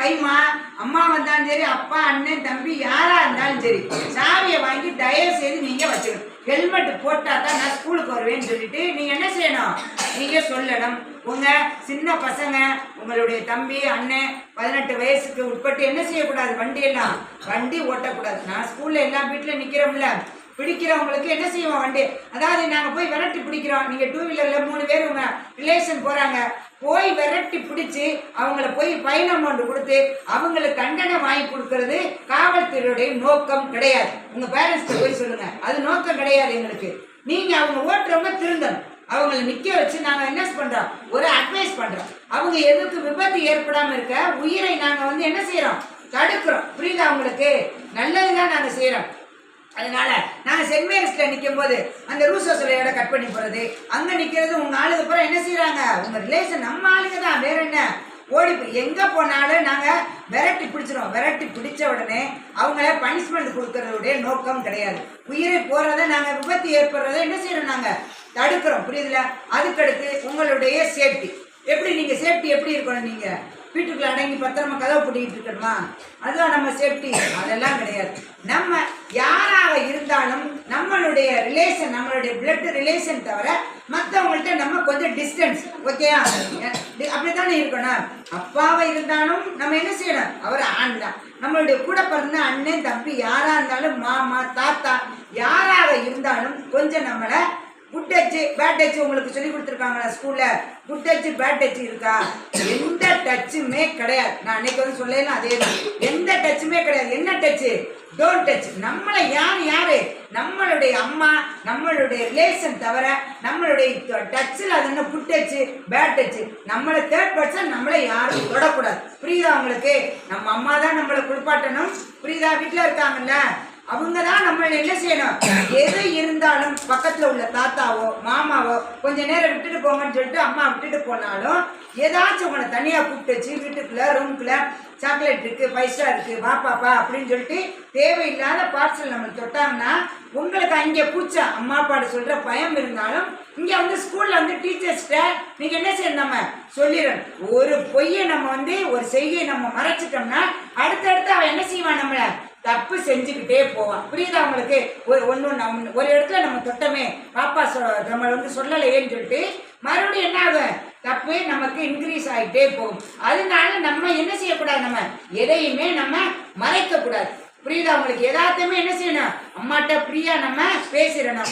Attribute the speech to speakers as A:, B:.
A: வைமா, அம்மா வந்தாலும் சரி, அப்பா அண்ணன் தம்பி யாரா இருந்தாலும் சரி, சாவியை வாங்கி தயவு செய்து நீங்க வச்சுக்கணும். ஹெல்மெட் போட்டா தான் நான் ஸ்கூலுக்கு வருவேன்னு சொல்லிட்டு நீங்க என்ன செய்யணும், நீங்க சொல்லணும். உங்க சின்ன பசங்க, உங்களுடைய தம்பி அண்ணன் 18 வயசுக்கு உட்பட்டு என்ன செய்யக்கூடாது, வண்டி ஓட்டக்கூடாது. நான் ஸ்கூல்ல எல்லா வீட்டுல நிக்கிறோம்ல, பிடிக்கிறவங்களுக்கு என்ன செய்வோம், வண்டி அதாவது நாங்கள் போய் விரட்டி பிடிக்கிறோம். நீங்கள் 2 வீலரில் 3 பேர் உங்கள் ரிலேஷன் போகிறாங்க, போய் விரட்டி பிடிச்சி அவங்கள போய் ஃபைன் அமௌண்ட் கொடுத்து அவங்களுக்கு தண்டனை வாங்கி கொடுக்கறது காவல்துறையுடைய நோக்கம் கிடையாது. உங்கள் பேரண்ட்ஸ்க்கு போய் சொல்லுங்கள், அது நோக்கம் கிடையாது எங்களுக்கு. நீங்கள் அவங்க ஓட்டுறவங்க திருந்தணும். அவங்களை நிற்க வச்சு நாங்கள் என்ன பண்ணுறோம், ஒரு அட்வைஸ் பண்ணுறோம். அவங்க எதுக்கு விபத்து ஏற்படாமல் இருக்க உயிரை நாங்கள் என்ன செய்கிறோம், தடுக்கிறோம். புரியுதா உங்களுக்கு? நல்லதுதான் நாங்கள் செய்கிறோம். அதனால நாங்கள் சென்ட் மேரிஸ்ல நிற்கும் போது அந்த ரூசோ சிலையோட கட் பண்ணி போறது, அங்க நிக்கிறது உங்க ஆளுக்கு அப்புறம் என்ன செய்யறாங்க, உங்க ரிலேஷன் நம்ம ஆளுங்க தான், வேற என்ன. ஓடி எங்க போனாலும் நாங்க விரட்டி பிடிச்சிரும். விரட்டி பிடிச்ச உடனே அவங்கள பனிஷ்மெண்ட் கொடுக்கறதுடைய நோக்கம் கிடையாது. உயிரை போறதை நாங்க விபத்து ஏற்படுறதை என்ன செய்யறோம், நாங்க தடுக்கிறோம். புரியுதுல? அதுக்கடுத்து உங்களுடைய சேஃப்டி எப்படி, நீங்க சேஃப்டி எப்படி இருக்கணும், நீங்க வீட்டுக்குள்ள அடங்கி பத்திரமா கதவை பூட்டிக்கிட்டு இருக்கணுமா, அதுதான் நம்ம சேஃப்டி? அதெல்லாம் கிடையாது. நம்ம யாராக இருந்தாலும் நம்மளுடைய ரிலேஷன், நம்மளுடைய பிளட் ரிலேஷன் தவிர மற்றவங்கள்ட்ட நம்ம கொஞ்சம் டிஸ்டன்ஸ், ஓகேயா? அப்படித்தானே இருக்கணும். அப்பாவை இருந்தாலும் நம்ம என்ன செய்யணும், அவர் ஆண் தான். நம்மளுடைய கூட பிறந்த அண்ணன் தம்பி யாரா இருந்தாலும், மாமா தாத்தா யாராக இருந்தாலும் கொஞ்சம் நம்மளை குட் டச் பேட் டச் உங்களுக்கு சொல்லி கொடுத்துருக்காங்களா ஸ்கூல்ல? குட் டச் பேட் டச் இருக்கா? எந்த டச்சுமே கிடையாது. நான் அன்னைக்கு சொல்லலாம், அதே தான். எந்த டச்சுமே கிடையாது. என்ன டச்சு? Don't touch. நம்மளை யாரு, நம்மளுடைய அம்மா, நம்மளுடைய ரிலேஷன் தவிர நம்மளுடைய டச்சில் அது என்ன குட் டச்சு பேட் டச்சு, நம்மளை தேர்ட் பர்சன் நம்மளை யாரும் தொடக்கூடாது. புரியுதா உங்களுக்கு? நம்ம அம்மா தான் நம்மளை குளிப்பாட்டணும். புரியுதா? வீட்டில் இருக்காங்கல்ல, அவங்க தான் நம்மளை என்ன செய்யணும். எது இருந்தாலும் பக்கத்துல உள்ள தாத்தாவோ மாமாவோ கொஞ்ச நேரம் விட்டுட்டு போங்கன்னு சொல்லிட்டு அம்மா விட்டுட்டு போனாலும் ஏதாச்சும் உங்களை தனியா கூப்பிட்டு வச்சு வீட்டுக்குள்ள ரூமுக்குள்ள சாக்லேட் இருக்கு, 5 ஸ்டார் இருக்கு, வா பாப்பா அப்படின்னு சொல்லிட்டு தேவையில்லாத பார்சல் நம்ம தொட்டாங்கன்னா உங்களுக்கு அங்கே பூச்சா அம்மா அப்பாடு சொல்ற பயம் இருந்தாலும் இங்க ஸ்கூல்ல டீச்சர்ஸ்ட நீங்க என்ன செய்யணும், நம்ம சொல்லிடணும். ஒரு பொய்யை நம்ம ஒரு செய்தியை நம்ம மறைச்சிட்டோம்னா அடுத்தடுத்து அவன் என்ன செய்வான், நம்மள தப்பு செஞ்சுக்கிட்டே போவான். புரியுதா உங்களுக்கு? ஒரு இடத்துல நம்ம தொட்டமே பாப்பா நம்ம சொல்லலையேன்னு சொல்லிட்டு மறுபடியும் என்ன ஆகும், தப்பு நமக்கு இன்க்ரீஸ் ஆகிட்டே போகும். அதனால நம்ம என்ன செய்யக்கூடாது, நம்ம எதையுமே நம்ம மறைக்க கூடாது. புரியுதா உங்களுக்கு? எதாத்தையுமே என்ன செய்யணும், அம்மாட்ட ஃப்ரீயா நம்ம பேசிடணும்.